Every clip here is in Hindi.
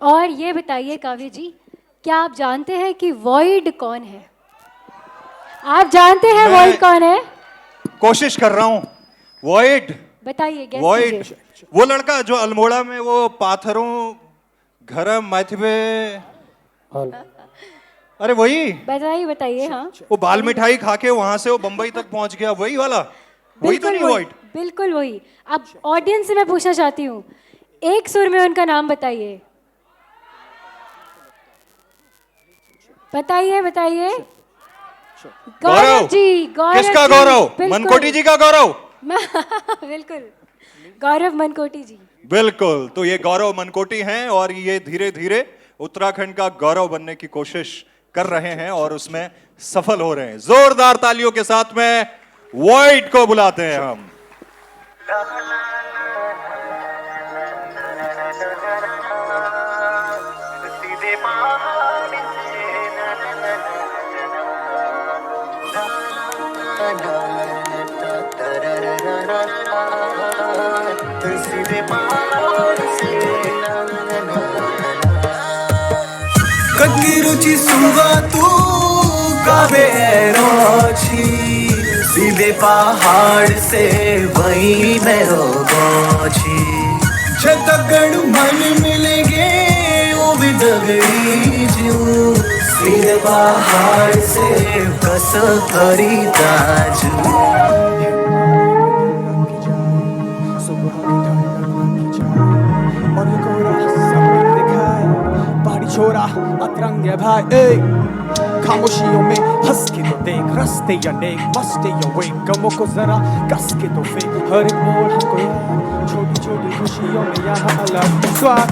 और ये बताइए काव्य जी, क्या आप जानते हैं कि वॉइड कौन है? आप जानते हैं मैं वॉइड कौन है? कोशिश कर रहा हूं। वॉइड, बताइए, गेस वॉइड, कीजिए। वो लड़का जो अल्मोड़ा में वो पाथरों घर मैथवे, अरे वही, बताइए बताइए। हाँ, वो बाल मिठाई खा के वहां से वो बंबई तक पहुंच गया, वही वाला। वही तो बिल्कुल नहीं वही, वॉइड? बिल्कुल वही। अब ऑडियंस से मैं पूछना चाहती हूँ, एक सुर में उनका नाम बताइए। बताइए बताइए। गौरव जी, गौरव किसका जी, गौरव? बिल्कुल। मनकोटी जी का गौरव। बिल्कुल, गौरव मनकोटी जी। बिल्कुल, तो ये गौरव मनकोटी हैं और ये धीरे धीरे उत्तराखंड का गौरव बनने की कोशिश कर रहे हैं और उसमें सफल हो रहे हैं। जोरदार तालियों के साथ में वॉइड को बुलाते हैं हम। कटकी रुचि सुनवा तू काबे रोची सीधे पहाड़ से वही मेरो गोची जतगढ़ मन मिलेंगे वो भी दगड़ी जू सीधे पहाड़ से कस करी ताजू छोरा अतरंग है भाई ए खामोशियों में हंस के तो देख रस्ते या नेक मस्ते या वे गमों को जरा कस के तो फेंक हर एक मोड़ हमको यार छोटी छोटी खुशियों में यहाँ अलग स्वाद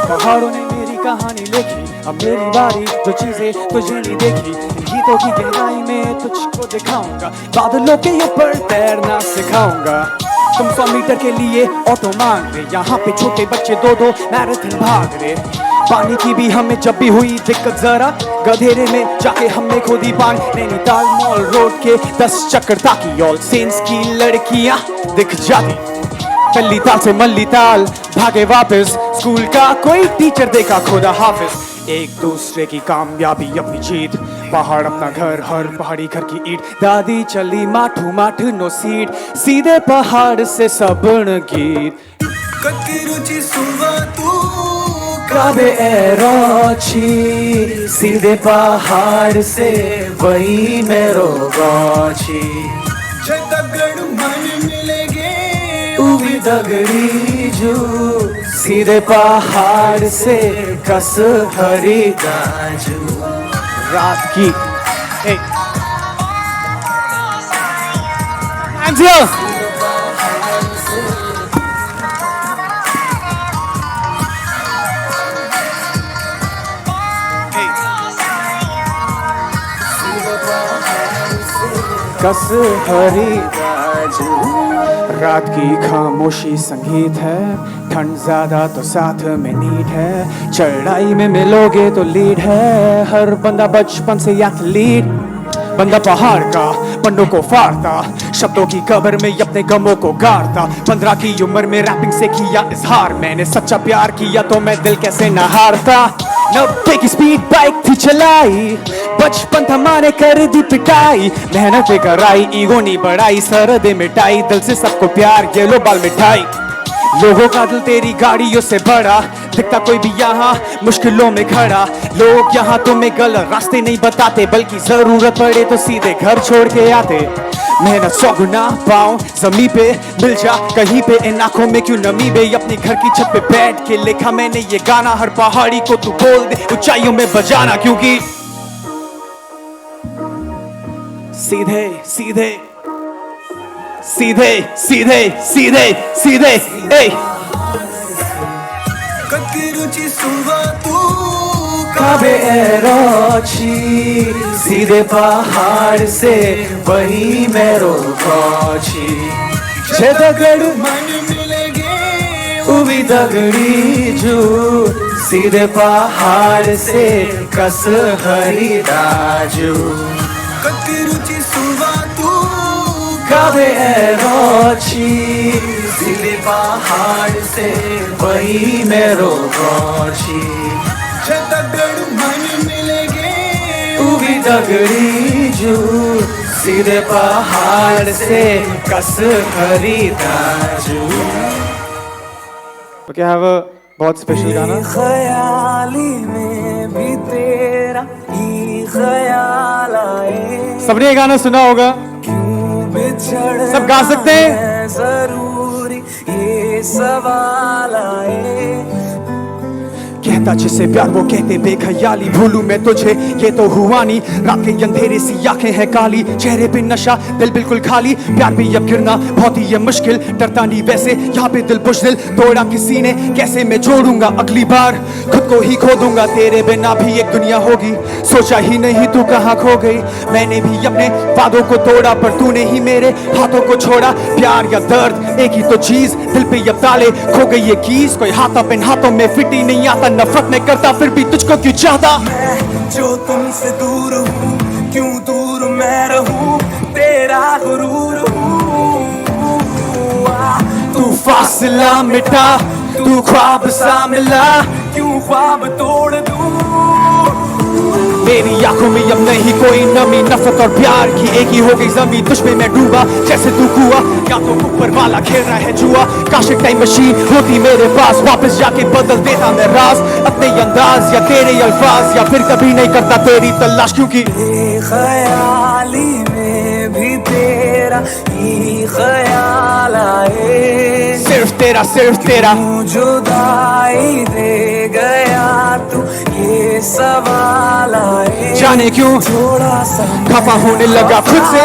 पहाड़ों ने मेरी कहानी लिखी अब मेरी बारी जो चीजें तुझे नहीं देखी गीतों की गहराई में तुझको दिखाऊंगा बादलों के ऊपर तैरना सिखाऊंगा तुम 100 मीटर के लिए ऑटो मांग रहे यहाँ पे छोटे बच्चे दो मैराथन भाग रहे पानी की भी हमें जब भी हुई दिक्कत जरा गधेरे में जाके हमने खोदी पान नैनीताल मॉल रोड के 10 चक्कर ताकि ऑल सेंस की लड़कियां दिख जाती पल्ली ताल से मल्ली ताल भागे वापस स्कूल का कोई टीचर देखा खुदा हाफिज एक दूसरे की कामयाबी अपनी जीत पहाड़ अपना घर हर पहाड़ी घर की ईट दादी चली माठू माठ नो सीट सीधे पहाड़ से सबन गीत कटकी रुचि सुनवा तू काबे रोची सीधे पहाड़ से वही मेरो गोची जतगढ़ मन मिलेंगे उभी दगड़ी जू सीधे पहाड़ से कस हरी दाजू रात की कस हरी दाजू रात की खामोशी संगीत है ठंड ज्यादा तो साथ में नीड है चढ़ाई में मिलोगे तो लीड है हर बंदा बचपन से एथलीट बंदा पहाड़ का पंडों को फाड़ता शब्दों की कब्र में अपने गमों को गाड़ता 15 की उम्र में रैपिंग से किया इजहार मैंने सच्चा प्यार किया तो मैं दिल कैसे न हारता 90 की स्पीड बाइक थी चलाई बचपन था माने कर दी पिटाई मेहनत कराई ईगो नहीं बढ़ाई सरहदें मिटाई दिल से सबको प्यार ये लो बाल मिठाई लोगों का दिल तेरी गाड़ियों से बड़ा दिखता कोई भी यहाँ मुश्किलों में खड़ा लोग यहाँ तुम्हें गलत रास्ते नहीं बताते बल्कि जरूरत पड़े तो सीधे घर छोड़ के आते मेहनत 100 गुना पाऊं जमी पे मिल जा कहीं पे इन आंखों में क्यों नमी बे अपने घर की छत पे बैठ के लिखा मैंने ये गाना हर पहाड़ी को तू बोल दे ऊंचाइयों में बजाना क्योंकि सीधे सीधे सीधे सीधे सीधे सीधे ए कटकी रुचि सुनवा तू काबे रोची सीधे पहाड़ से वही मेरो गोची जतगढ़ मन मिलेंगे उभी दगड़ी जू सीधे पहाड़ से कस हरी दाजू कटकी रुचि सुनवा तू काबे रोची सीधे पहाड़ से वही मेरो गौशी दगड़ मन मिलेगे तू भी दगड़ी जू सीधे पहाड़ से कस खरीदा जू। ओके हैव अ बहुत स्पेशल गाना। ख्याली में भी तेरा ही ख्याल आए सबने ये गाना सुना होगा, क्यों बिछड़ सब गा सकते हैं? जरूरी ये सवाल आए कहता जिसे प्यार वो कहते बेख्याली भूलूं मैं तुझे ये तो हुआ नहीं रात के अंधेरे सी आंखें हैं काली चेहरे पे नशा दिल बिल्कुल खाली प्यार पे अब गिरना बहुत ही ये मुश्किल डरता नहीं वैसे यहाँ पे दिल बुझदिल तोड़ा किसी ने कैसे मैं जोड़ूंगा अगली बार खुद को ही खो दूंगा तेरे बिना भी एक दुनिया होगी सोचा ही नहीं तू कहाँ खो गई मैंने भी अपने वादों को तोड़ा पर तूने ही मेरे हाथों को छोड़ा प्यार या दर्द एक ही तो चीज दिल पे अब ताले खो गई ये कीज कोई हाथ इन हाथों में फिट ही नहीं आता नफरत मैं करता फिर भी तुझको क्यों चाहता मैं जो तुमसे दूर हूँ क्यों दूर मैं रहूँ तेरा गुरूर हूँ तू फासला मिटा तू ख्वाब सा मिला क्यों ख्वाब तोड़ दूँ मेरी आंखों में अब नहीं कोई नमी नफरत और प्यार की एक ही हो गई जमीन तुझ पे मैं डूबा जैसे तू कुआ या तो ऊपर वाला खेल रहा है जुआ काश एक टाइम मशीन होती मेरे पास वापस जाके बदल देता मैं राज अपने अंदाज या तेरे अल्फाज या फिर कभी नहीं करता तेरी तलाश क्योंकि ख्याली में भी तेरा ही ख्याल आए सिर्फ तेरा तू जुदाई दे गया तू ये सवाल आए जाने क्यों थोड़ा सा खफा होने लगा खुद से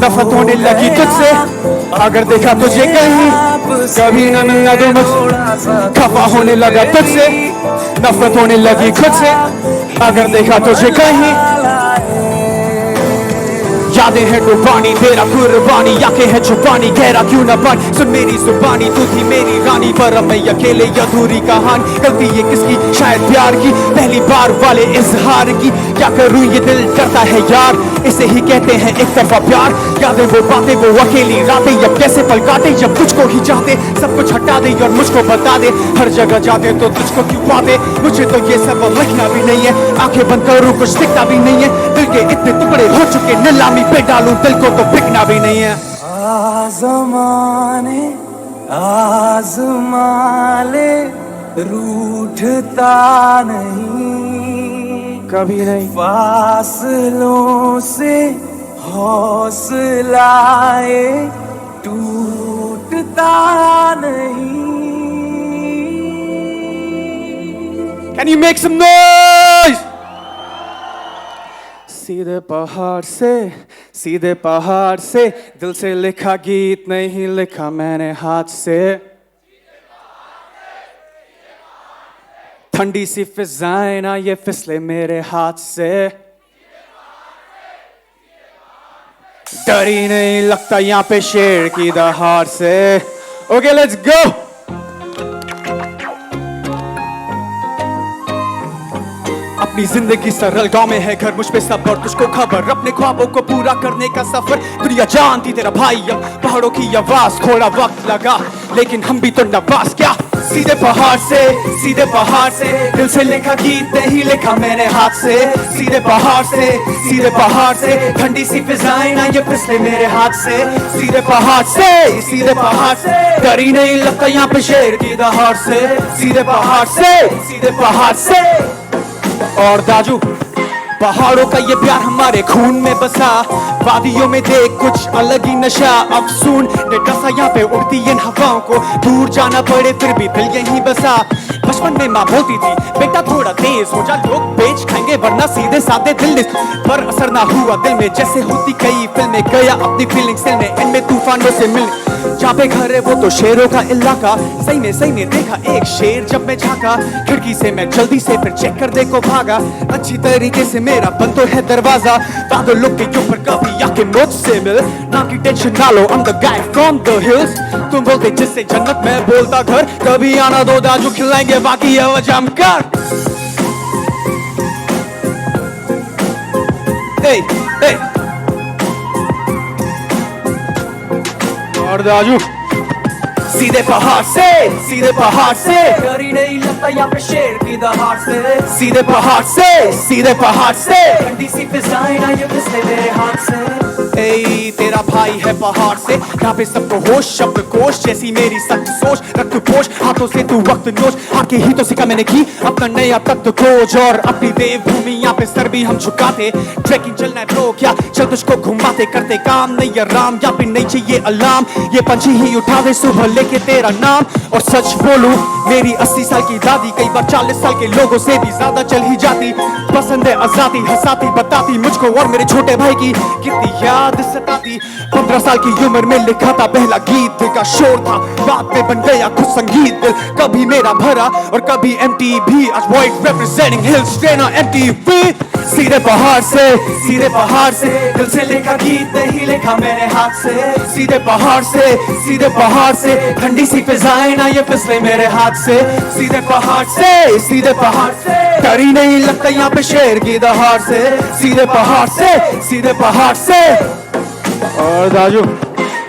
नफरत होने लगी तुझसे अगर देखा तुझे कहीं कभी न मिलना दो मुझसे खफा होने लगा तुझसे नफरत होने लगी खुद से अगर देखा तुझे कहीं यादें हैं डुबानी तेरा कुर्बानी आंखें हैं छुपानी गहरा क्यों न पानी सुन मेरी जुबानी तू थी मेरी रानी पर अब मैं अकेले अधूरी कहानी गलती ये किसकी शायद प्यार की पहली बार वाले इजहार की क्या करूं ये दिल डरता है यार इसे ही कहते हैं एक तरफा प्यार यादें वो बातें वो अकेली रातें अब कैसे पल काटे जब तुझको ही चाहते सब कुछ हटा दे और मुझको बता दे हर जगह जाते तो तुझको क्यों पाते मुझे तो ये सब लिखना भी नहीं है आंखें बंद करूं कुछ दिखता भी नहीं है दिल के इतने टुकड़े हो चुके नीलामी पे डालूं दिल को तो बिकना भी नहीं है आज़माने आज़माले रूठता नहीं कभी नहीं फासलों से हौसलाए टूटता नहीं Can you make some noise? सीधे पहाड़ से दिल से लिखा गीत नहीं लिखा मैंने हाथ से ठंडी सी फिजाएं ना ये फिसले मेरे हाथ से डर ही नहीं लगता यहाँ पे शेर की दहाड़ से ओके लेट्स गो अपनी जिंदगी सरल गांव में है घर मुझ पे सबर तुझको खबर अपने ख्वाबों को पूरा करने का सफर दुनिया जानती तेरा भाई अब पहाड़ों की आवाज थोड़ा वक्त लगा लेकिन हम भी तो नवाज क्या सीधे पहाड़ से दिल से लिखा गीत नहीं लिखा मैंने हाथ से सीधे पहाड़ से ठंडी सी फिजाएं ना ये फिसले मेरे हाथ से सीधे पहाड़ से डर ही नहीं लगता यहाँ पे शेर की दहाड़ से सीधे पहाड़ से और दाजू पहाड़ों का ये प्यार हमारे खून में बसा वादियों में देख कुछ अलग ही नशा अफसून ने डसा यहाँ पे उड़ती इन हवाओं को दूर जाना पड़े फिर भी दिल यहीं बसा बचपन में माँ बोलती थी बेटा थोड़ा तेज हो जा लोग बेच खाएंगे वरना सीधे साधे दिल पर असर ना हुआ दिल में जैसे होती कई फिल्में गया अपनी फीलिंग्स दिल में इनमें तूफानों से मिलने जहाँ पे घर है वो तो शेरों का इलाका सही में देखा एक शेर जब मैं झांका खिड़की से मैं जल्दी से फिर चेक कर देखो भागा अच्छी तरीके से मेरा बंद तो है दरवाजा बादलों के ऊपर कभी आके मुझसे मिल ना की टेंशन ना लो I'm the guy from the hills तुम बोलते जिससे जन्नत मैं बोलता घर कभी आना दो दाजू खिलाएंगे बाकी है जमकर और दाजू सीधे पहाड़ से डर ही नहीं लगता यहाँ पे शेर की दहाड़ से सीधे पहाड़ से ठंडी सी फिजाएं ना ये फिसले मेरे हाथ से ए तेरा भाई है पहाड़ से यहाँ पे सबको होश शब्द कोश जैसी मेरी सख्त सोच रक्त पोष हाथों से तू वक्त नोच आके ही तो सीखा मैंने की अपना नया तख्त खोज और अपनी देवभूमि यहाँ पे सर भी हम झुकाते ट्रैकिंग चलना है ब्रो क्या चल तुझको घुमाते करते काम नहीं है राम यहाँ पे नहीं चाहिए अलार्म ये पंछी ही उठावे सुबह लेके तेरा नाम और सच बोलूं मेरी 80 साल की दादी कई बार 40 साल के लोगों से भी ज्यादा चल ही जाती पसंद है आजादी हंसाती बताती मुझको और मेरे छोटे भाई की कितनी याद सताती 15 साल की उम्र में लिखा था पहला गीत दिल का शोर था बाद में बन गया खुद संगीत दिल कभी मेरा भरा और कभी MTV आज void representing hills train MTV सीधे पहाड़ से दिल से लिखा गीत नहीं लिखा मेरे हाथ से सीधे पहाड़ से ठंडी सी फिजाएं ना ये फिसले मेरे हाथ से सीधे पहाड़ से डर ही नहीं लगता यहाँ पे शेर की दहाड़ से सीधे पहाड़ से और दाजू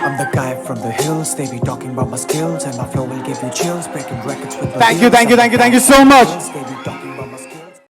I'm the guy from the hills, they be talking about my skills and my flow will give you chills, breaking records with my thank you so much They be talking